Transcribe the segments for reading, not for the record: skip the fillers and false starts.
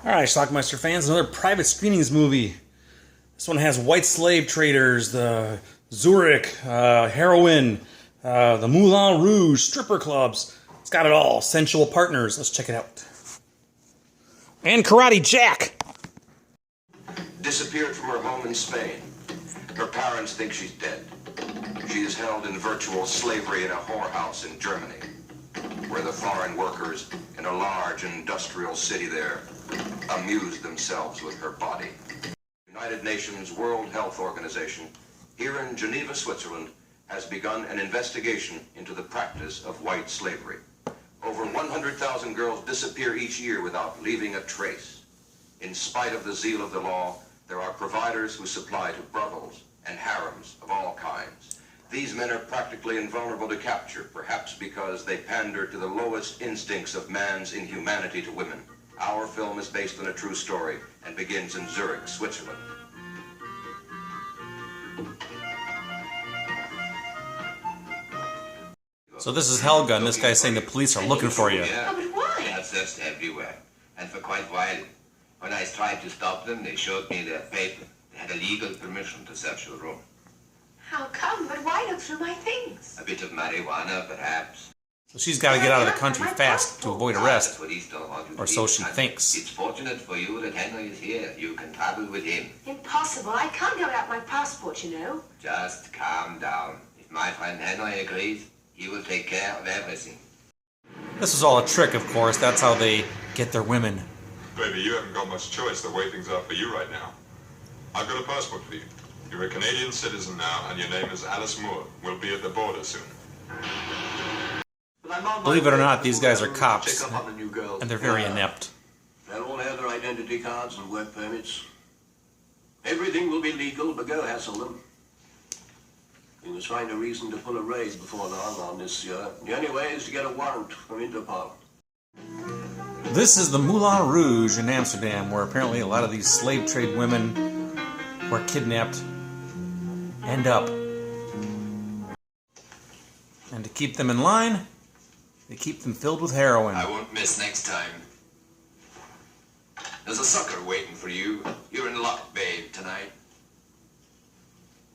Alright, Schlockmeister fans, another private screenings movie. This one has white slave traders, the Zurich, heroin, the Moulin Rouge, stripper clubs. It's got it all. Sensual Partners. Let's check it out. And Karate Jack. Disappeared from her home in Spain. Her parents think she's dead. She is held in virtual slavery in a whorehouse in Germany, where the foreign workers in a large industrial city there amuse themselves with her body. United Nations World Health Organization, here in Geneva, Switzerland, has begun an investigation into the practice of white slavery. Over 100,000 girls disappear each year without leaving a trace. In spite of the zeal of the law, there are providers who supply to brothels and harems of all kinds. These men are practically invulnerable to capture, perhaps because they pander to the lowest instincts of man's inhumanity to women. Our film is based on a true story and begins in Zurich, Switzerland. So this is Helga, and this guy's saying the police are looking for you. Yeah, but why? That's just everywhere. And for quite a while, when I tried to stop them, they showed me their paper. They had a legal permission to search your room. How come? But why look through my things? A bit of marijuana, perhaps. So she's got to get out of the country fast to avoid arrest, Police don't want you to or so leave she the country. thinks. It's fortunate for you that Henry is here. You can travel with him. Impossible. I can't go without my passport, you know. Just calm down. If my friend Henry agrees, he will take care of everything. This is all a trick, of course. That's how they get their women. Baby, you haven't got much choice the way things are for you right now. I've got a passport for you. You're a Canadian citizen now, and your name is Alice Moore. We'll be at the border soon. Believe it or not, these guys are cops, and they're very inept. They'll all have their identity cards and work permits. Everything will be legal, but go hassle them. We must find a reason to pull a raid before long on this year. The only way is to get a warrant from Interpol. This is the Moulin Rouge in Amsterdam, where apparently a lot of these slave trade women who are kidnapped end up. And to keep them in line, they keep them filled with heroin. I won't miss next time. There's a sucker waiting for you. You're in luck, babe, tonight.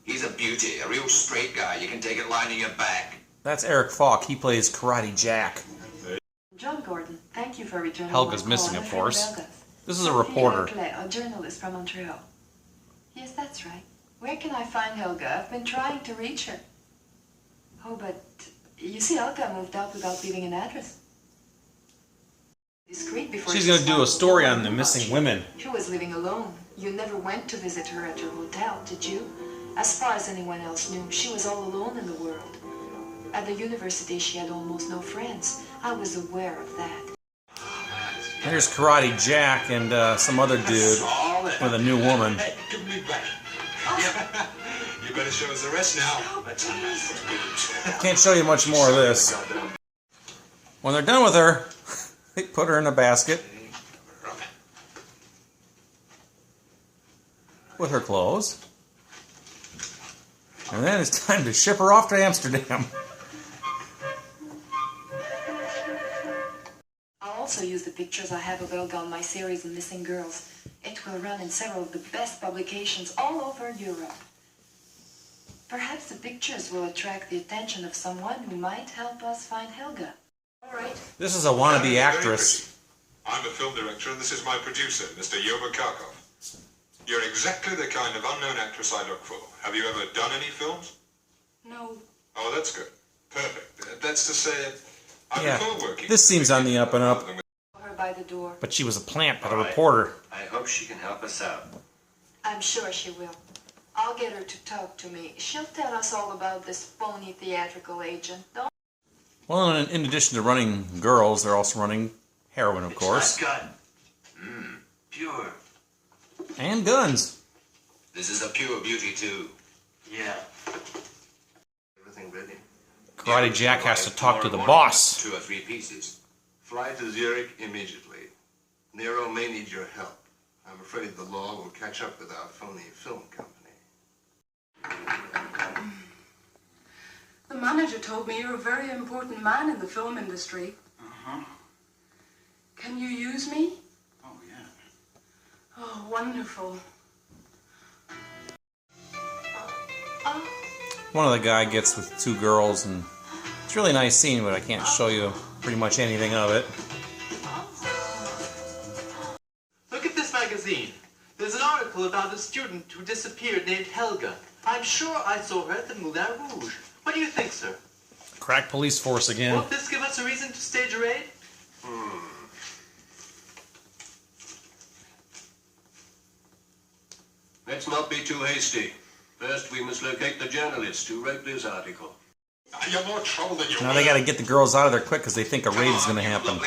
He's a beauty, a real straight guy. You can take it lying on your back. That's Eric Falk. He plays Karate Jack. John Gordon, thank you for returning Helga's my missing, call. of I'm course. Helga. This is a reporter. Sophie Leclerc, a journalist from Montreal. Yes, that's right. Where can I find Helga? I've been trying to reach her. Oh, but you see, Helga moved out without leaving an address. Discreet before She's going to do a story on the missing women. She was living alone. You never went to visit her at her hotel, did you? As far as anyone else knew, she was all alone in the world. At the university, she had almost no friends. I was aware of that. Here's Karate Jack and some other dude with a new woman. Hey, give me back. You better show us the rest now. Can't show you much more of this. When they're done with her, they put her in a basket with her clothes. And then it's time to ship her off to Amsterdam. I'll also use the pictures I have of Helga on my series on missing girls. It will run in several of the best publications all over Europe. Perhaps the pictures will attract the attention of someone who might help us find Helga. All right. This is a wannabe actress. I'm a film director, and this is my producer, Mr. Yoba Karkov. You're exactly the kind of unknown actress I look for. Have you ever done any films? No. Oh, that's good. Perfect. That's to say, I Yeah, prefer working. this seems on the up and up. Her by the door. But she was a plant by the reporter. I hope she can help us out. I'm sure she will. I'll get her to talk to me. She'll tell us all about this phony theatrical agent. Don't. Well, in addition to running girls, they're also running heroin, of course. It's not gun. Pure. And guns. This is a pure beauty, too. Yeah. Everything ready? Karate Jack has to talk to the boss. 2 or 3 pieces. Fly to Zurich immediately. Nero may need your help. I'm afraid the law will catch up with our phony film company. The manager told me you're a very important man in the film industry. Uh-huh. Can you use me? Oh, yeah. Oh, wonderful. One of the guy gets with two girls, and it's a really nice scene, but I can't show you pretty much anything of it. Look at this magazine. There's an article about a student who disappeared named Helga. I'm sure I saw her at the Moulin Rouge. What do you think, sir? Crack police force again. Won't this give us a reason to stage a raid? Let's not be too hasty. First, we must locate the journalist who wrote this article. You're more trouble than you Now they got to get the girls out of there quick because they think a raid is going to happen.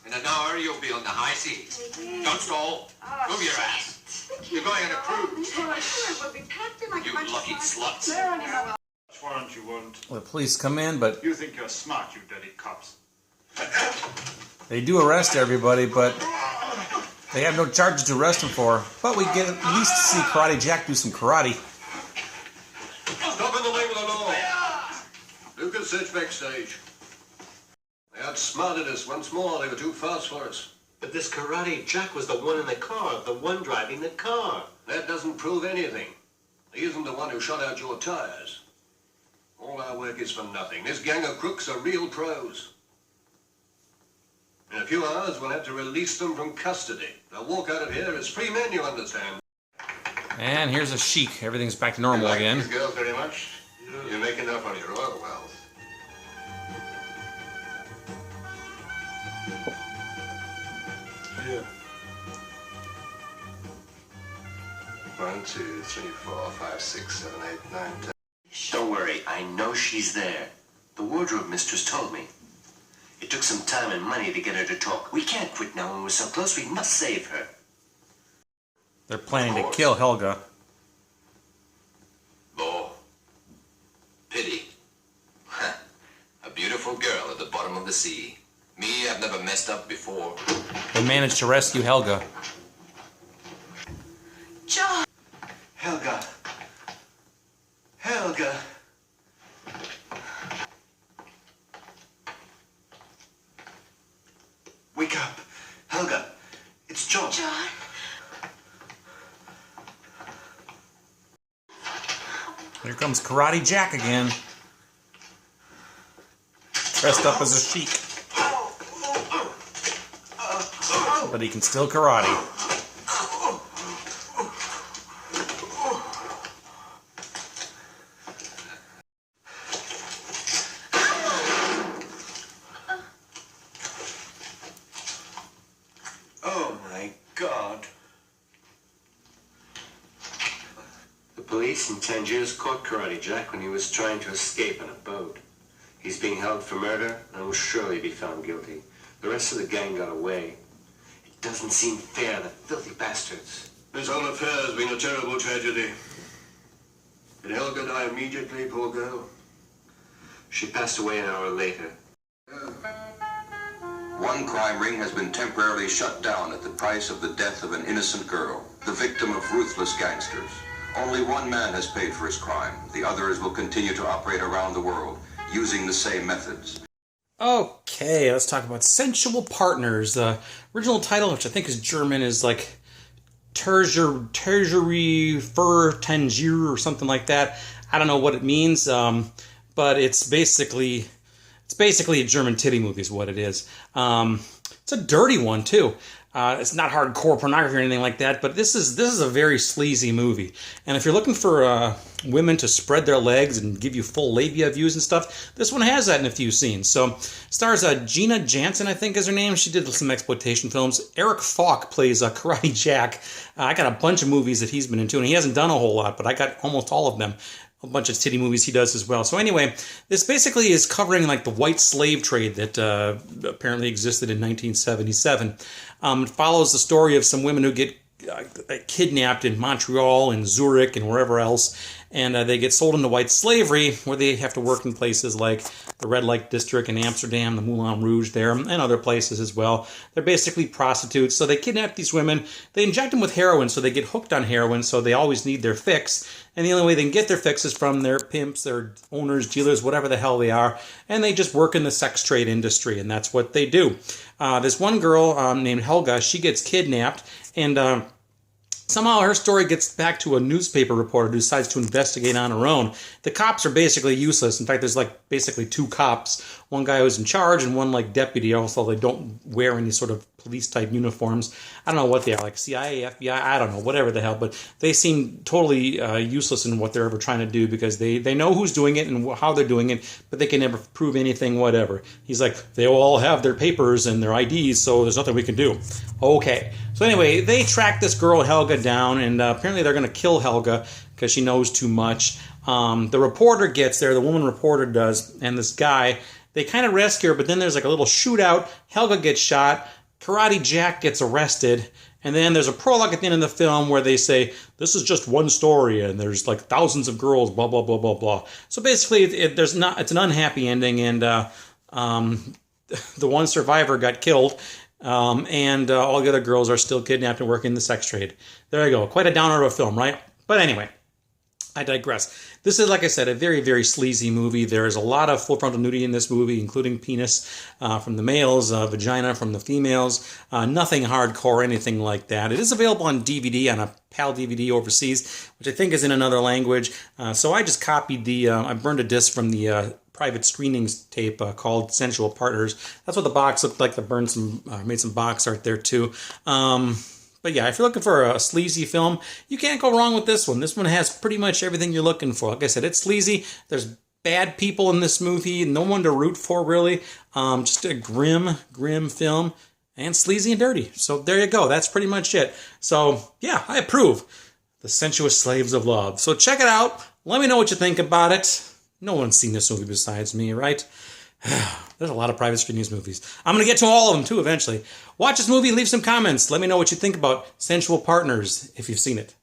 In an hour, you'll be on the high seas. Don't stall. Move your ass. You're going on a cruise. You lucky sluts. Which warrant you want? The police come in, but You think you're smart, you dirty cops. they do arrest everybody, but they have no charges to arrest him for. But we get at least to see Karate Jack do some karate. Stop in the name of the law. Lucas, search backstage. They outsmarted us once more. They were too fast for us. But this Karate Jack was the one in the car, the one driving the car. That doesn't prove anything. He isn't the one who shot out your tires. All our work is for nothing. This gang of crooks are real pros. In a few hours, we'll have to release them from custody. They'll walk out of here as free men, you understand. And here's a chic. Everything's back to normal again. These girls very much. You make enough on your oil wells. Here. 1, 2, 3, 4, 5, 6, 7, 8, 9, 10. Don't worry, I know she's there. The wardrobe mistress told me. It took some time and money to get her to talk. We can't quit now when we're so close. We must save her. They're planning to kill Helga. Bo. Pity. A beautiful girl at the bottom of the sea. Me, I've never messed up before. They managed to rescue Helga. John! Helga. Helga. Wake up. Helga. It's John. John! Here comes Karate Jack again. Dressed up as a sheik. But he can still karate. Oh my God. The police in Tangiers caught Karate Jack when he was trying to escape on a boat. He's being held for murder and will surely be found guilty. The rest of the gang got away. It doesn't seem fair, the filthy bastards. This whole affair has been a terrible tragedy. Did Helga die immediately, poor girl? She passed away an hour later. One crime ring has been temporarily shut down at the price of the death of an innocent girl, the victim of ruthless gangsters. Only one man has paid for his crime. The others will continue to operate around the world, using the same methods. Okay, let's talk about Sensual Partners. The original title, which I think is German, is like Tertiary für Tangier or something like that. I don't know what it means, but it's basically a German titty movie is what it is. It's a dirty one too. It's not hardcore pornography or anything like that, but this is a very sleazy movie. And if you're looking for women to spread their legs and give you full labia views and stuff, this one has that in a few scenes. So, stars Gina Jansen, I think is her name. She did some exploitation films. Eric Falk plays Karate Jack. I got a bunch of movies that he's been into, and he hasn't done a whole lot, but I got almost all of them. A bunch of titty movies he does as well. So anyway, this basically is covering like the white slave trade that apparently existed in 1977. It follows the story of some women who get kidnapped in Montreal and Zurich and wherever else, and they get sold into white slavery where they have to work in places like the Red Light District in Amsterdam, the Moulin Rouge there, and other places as well. They're basically prostitutes, so they kidnap these women, they inject them with heroin so they get hooked on heroin, so they always need their fix, and the only way they can get their fix is from their pimps, their owners, dealers, whatever the hell they are, and they just work in the sex trade industry, and that's what they do. This one girl named Helga, she gets kidnapped, and Somehow her story gets back to a newspaper reporter who decides to investigate on her own. The cops are basically useless. In fact, there's like basically two cops. One guy who's in charge and one like deputy. Also, they don't wear any sort of police type uniforms. I don't know what they are, like CIA, FBI, I don't know, whatever the hell. But they seem totally useless in what they're ever trying to do because they know who's doing it and how they're doing it, but they can never prove anything, whatever. He's like, they all have their papers and their IDs, so there's nothing we can do. Okay. So anyway, they track this girl Helga down, and apparently they're going to kill Helga because she knows too much. The reporter gets there, the woman reporter does, and this guy, they kind of rescue her, but then there's like a little shootout. Helga gets shot, Karate Jack gets arrested, and then there's a prologue at the end of the film where they say, this is just one story, and there's like thousands of girls, blah, blah, blah, blah, blah. So basically, it's an unhappy ending, and the one survivor got killed, and all the other girls are still kidnapped and working the sex trade. There you go. Quite a downer of a film, right? But anyway, I digress. This is, like I said, a very, very sleazy movie. There is a lot of full frontal nudity in this movie, including penis from the males, vagina from the females. Nothing hardcore, anything like that. It is available on DVD, on a PAL DVD overseas, which I think is in another language. So I just copied I burned a disc from the private screenings tape called Sensual Partners. That's what the box looked like. I made some box art there too. But yeah, if you're looking for a sleazy film, you can't go wrong with this one. This one has pretty much everything you're looking for. Like I said, it's sleazy. There's bad people in this movie. No one to root for, really. Just a grim, grim film. And sleazy and dirty. So there you go. That's pretty much it. So yeah, I approve. The Sensuous Slaves of Love. So check it out. Let me know what you think about it. No one's seen this movie besides me, right? There's a lot of private screenings movies. I'm going to get to all of them, too, eventually. Watch this movie, leave some comments. Let me know what you think about Sensual Partners, if you've seen it.